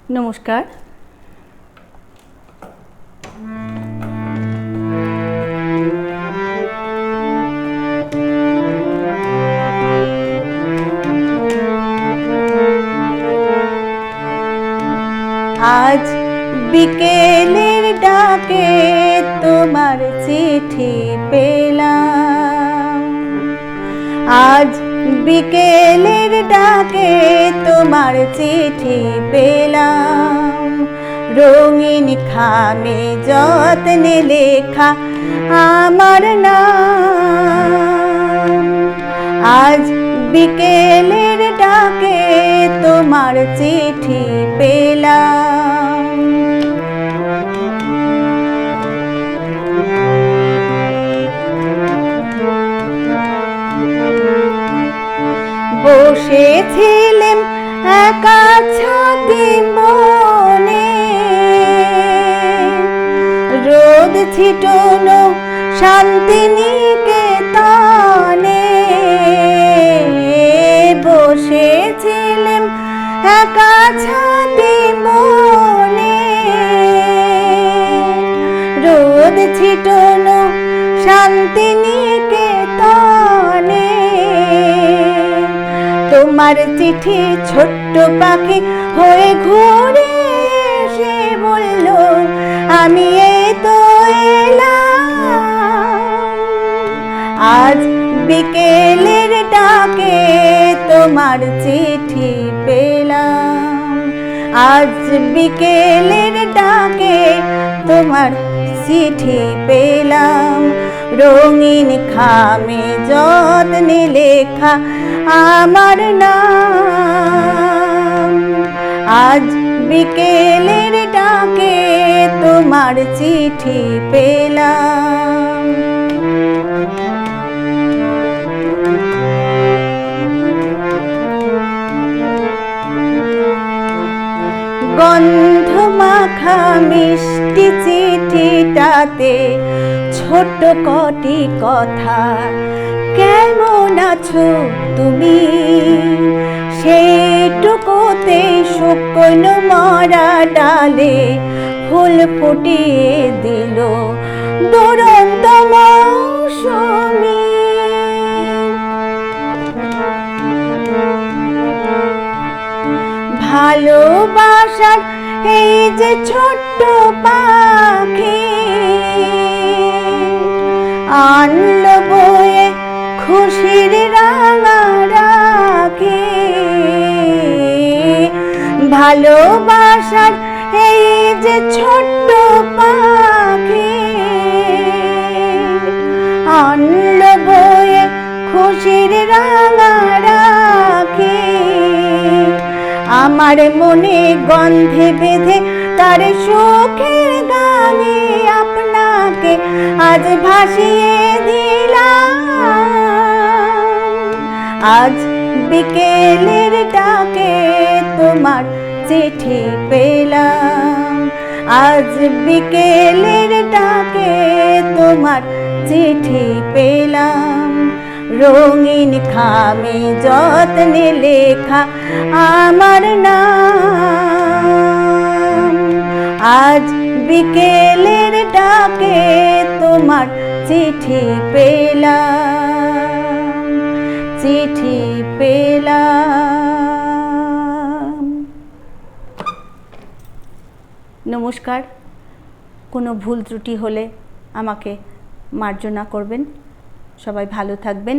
নমস্কার। আজ বিকেলের ডাকে তোমার চিঠি পেলাম, আজ বিকেলের ডাকে তোমার চিঠি পেলাম। রঙিন খামে যত্নে লেখা আমার নাম। আজ বিকেলের ডাকে তোমার চিঠি পেলাম। বসেছিলেম একা ছাতি মনে, রোদ ছিটানো শান্তিনিকেতনে। বসেছিলেম একা ছাতি মনে, রোদ ছিটানো শান্তিনিকেতনে। তোমার চিঠি ছোট্ট পাখি হয়ে ঘুরে এসে বলল, আমি এই তো এলাম। আজ বিকেলের ডাকে তোমার চিঠি পেলাম। আজ বিকেলের ডাকে তোমার চিঠি পেলাম। রঙিন খামে যত্নে লেখা আমার নাম। আজ বিকেলের ডাকে তোমার চিঠি পেলাম। গন্ধ মাখা মিষ্টি চিঠিটাতে ছোট্ট কটি কথা, কেমন আছো তুমি, সেইটুকুতে শুকনো মরা ডালে ফুল ফুটিয়ে দিল দুরন্ত মৌসুমী। ভালোবাসার এই যে ছোট্ট পাখি, আনলো বয়ে খুশির রাঙা রাখি। ভালোবাসার এই যে ছোট্ট পাখি, আনলো বয়ে খুশির রাঙা রাখি। আমার মনে গন্ধে বেঁধে তার সুখের গানে আপনাকে আজ ভাসিয়ে দিলাম। আজ বিকেলের ডাকে তোমার চিঠি পেলাম। আজ বিকেলের ডাকে তোমার চিঠি পেলাম। রঙিন খামে যত্নে লেখা আমার নাম। আজ বিকেলের ডাকে তোমার চিঠি পেলাম, চিঠি পেলাম। নমস্কার। কোনো ভুল ত্রুটি হলে আমাকে মার্জনা করবেন। সবাই ভালো থাকবেন,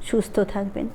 সুস্থ থাকবেন।